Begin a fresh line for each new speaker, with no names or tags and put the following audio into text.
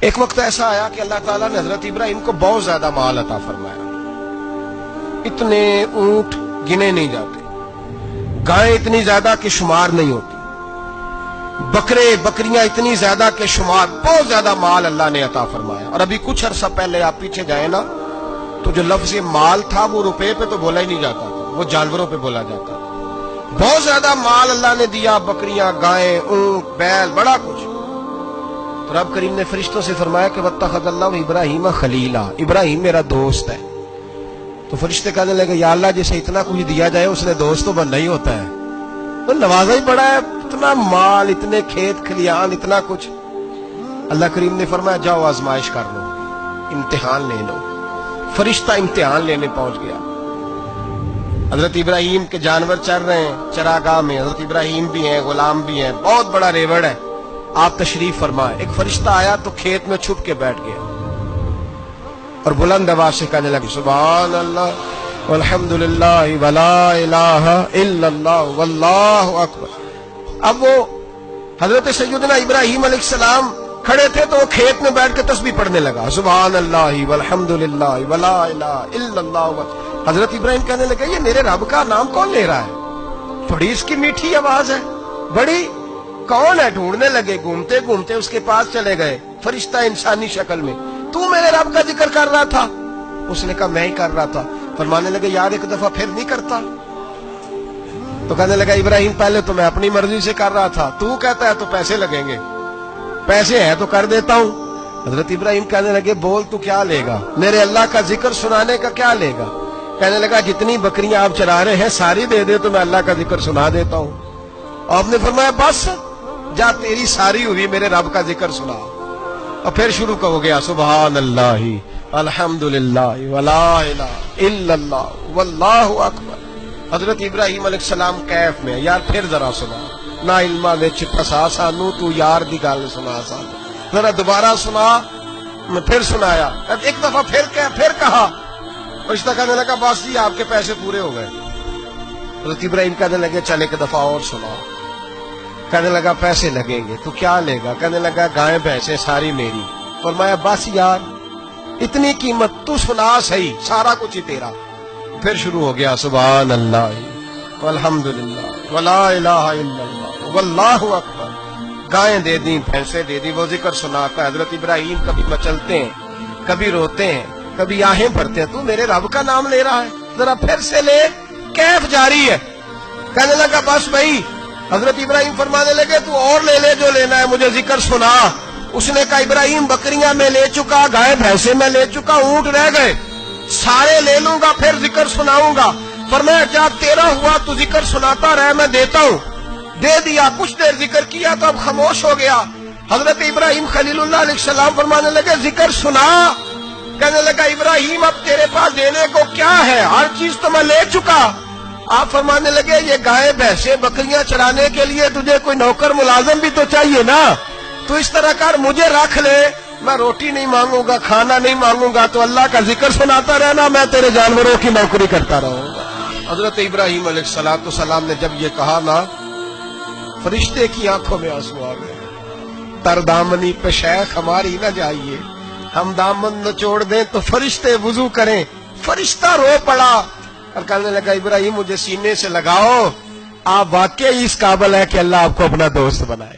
ایک وقت ایسا آیا کہ اللہ تعالیٰ نے حضرت ابراہیم کو بہت زیادہ مال عطا فرمایا. اتنے اونٹ گنے نہیں جاتے، گائیں اتنی زیادہ کہ شمار نہیں ہوتی، بکرے بکریاں اتنی زیادہ کہ شمار، بہت زیادہ مال اللہ نے عطا فرمایا. اور ابھی کچھ عرصہ پہلے آپ پیچھے جائیں نا تو جو لفظ مال تھا وہ روپے پہ تو بولا ہی نہیں جاتا تھا، وہ جانوروں پہ بولا جاتا تھا. بہت زیادہ مال اللہ نے دیا، بکریاں، گائیں، اونٹ، بیل، بڑا کچھ. تو رب کریم نے فرشتوں سے فرمایا کہ واتخذ اللہ ابراہیم خلیلا، ابراہیم میرا دوست ہے. تو فرشتے کہنے لگے یا اللہ جسے اتنا کچھ دیا جائے اس نے دوست تو بننا ہی ہوتا ہے، تو نوازا ہی بڑا ہے، اتنا مال، اتنے کھیت کھلیان، اتنا کچھ. اللہ کریم نے فرمایا جاؤ آزمائش کر لو، امتحان لے لو. فرشتہ امتحان لینے پہنچ گیا. حضرت ابراہیم کے جانور چر رہے ہیں چراگاہ میں، حضرت ابراہیم بھی ہیں، غلام بھی ہیں، بہت بڑا ریوڑ ہے. آپ تشریف فرمائے. ایک فرشتہ آیا تو کھیت میں چھپ کے بیٹھ گیا اور بلند آواز سے کہنے لگے سبحان اللہ والحمدللہ ولا الہ الا اللہ واللہ اکبر. اب وہ حضرت سیدنا ابراہیم علیہ السلام کھڑے تھے تو وہ کھیت میں بیٹھ کے تسبیح پڑھنے لگا سبحان اللہ والحمدللہ ولا الہ الا اللہ. حضرت ابراہیم کہنے لگے یہ میرے رب کا نام کون لے رہا ہے؟ بڑی اس کی میٹھی آواز ہے، بڑی، کون ہے؟ ڈھونڈنے لگے، گھومتے گھومتے اس کے پاس چلے گئے. فرشتہ انسانی شکل میں، تو میرے رب کا ذکر کر رہا تھا؟ اس نے کہا میں ہی کر رہا تھا. فرمانے لگے یار ایک دفعہ پھر نہیں کرتا؟ تو کہنے لگا ابراہیم پہلے تو میں اپنی مرضی سے کر رہا تھا، تو کہتا ہے تو پیسے لگیں گے، پیسے ہیں تو کر دیتا ہوں. حضرت ابراہیم کہنے لگے بول تو کیا لے گا؟ میرے اللہ کا ذکر سنانے کا کیا لے گا؟ کہنے لگا جتنی بکریاں آپ چرا رہے ہیں ساری دے دے تو میں اللہ کا ذکر سنا دیتا ہوں. آپ نے فرمایا بس جا تیری ساری ہوئی، میرے رب کا ذکر سنا. اور پھر شروع ہو گیا سبحان اللہ الحمدللہ ولا الہ الا اللہ واللہ اکبر. حضرت ابراہیم علیہ السلام کیف میں، یار پھر ذرا سنا، نہ علما وچ پھسا سانو، تو یار دی گل سنا سانو، ذرا دوبارہ سنا. میں پھر سنایا، ایک دفعہ پھر کہا. فرشتہ کہنے لگا بس جی آپ کے پیسے پورے ہو گئے. حضرت ابراہیم کہنے لگے چل ایک دفعہ اور سنا. کہنے لگا پیسے لگیں گے. تو کیا لے گا؟ کہنے لگا گائیں بھینسیں ساری میری. فرمایا بس یار اتنی قیمت، تو سنا صحیح، سارا کچھ ہی تیرا. پھر شروع ہو گیا سبحان اللہ والحمدللہ ولا الہ الا اللہ واللہ اکبر. گائیں دے دی، بھینسیں دے دی، وہ ذکر سناتا. حضرت ابراہیم کبھی مچلتے ہیں، کبھی روتے ہیں، کبھی آہیں بھرتے ہیں. تو میرے رب کا نام لے رہا ہے، ذرا پھر سے لے. کیف جاری ہے. کہنے لگا بس بھائی. حضرت ابراہیم فرمانے لگے تو اور لے لے جو لینا ہے، مجھے ذکر سنا. اس نے کہا ابراہیم بکریاں میں لے چکا، گائے بھینسیں میں لے چکا، اونٹ رہ گئے، سارے لے لوں گا پھر ذکر سناؤں گا. فرمایا جا تیرا ہوا تو ذکر سناتا رہ، میں دیتا ہوں. دے دیا. کچھ دیر ذکر کیا تو اب خاموش ہو گیا. حضرت ابراہیم خلیل اللہ علیہ السلام فرمانے لگے ذکر سنا. کہنے لگا ابراہیم اب تیرے پاس دینے کو کیا ہے؟ ہر چیز تو میں لے چکا. آپ فرمانے لگے یہ گائے بھینسیں بکریاں چرانے کے لیے تجھے کوئی نوکر ملازم بھی تو چاہیے نا. تو اس طرح کر مجھے رکھ لے، میں روٹی نہیں مانگوں گا، کھانا نہیں مانگوں گا، تو اللہ کا ذکر سناتا رہنا، میں تیرے جانوروں کی نوکری کرتا رہوں گا. حضرت ابراہیم علیہ السلام نے جب یہ کہا نا، فرشتے کی آنکھوں میں آنسو آ گئے. تر دامنی پہ شیخ ہماری نہ جائیے، ہم دامن نچوڑ دیں تو فرشتے وضو کریں. فرشتہ رو پڑا اور کہنے لگا ابراہیم مجھے سینے سے لگاؤ، آپ واقعی اس قابل ہے کہ اللہ آپ کو اپنا دوست بنائے.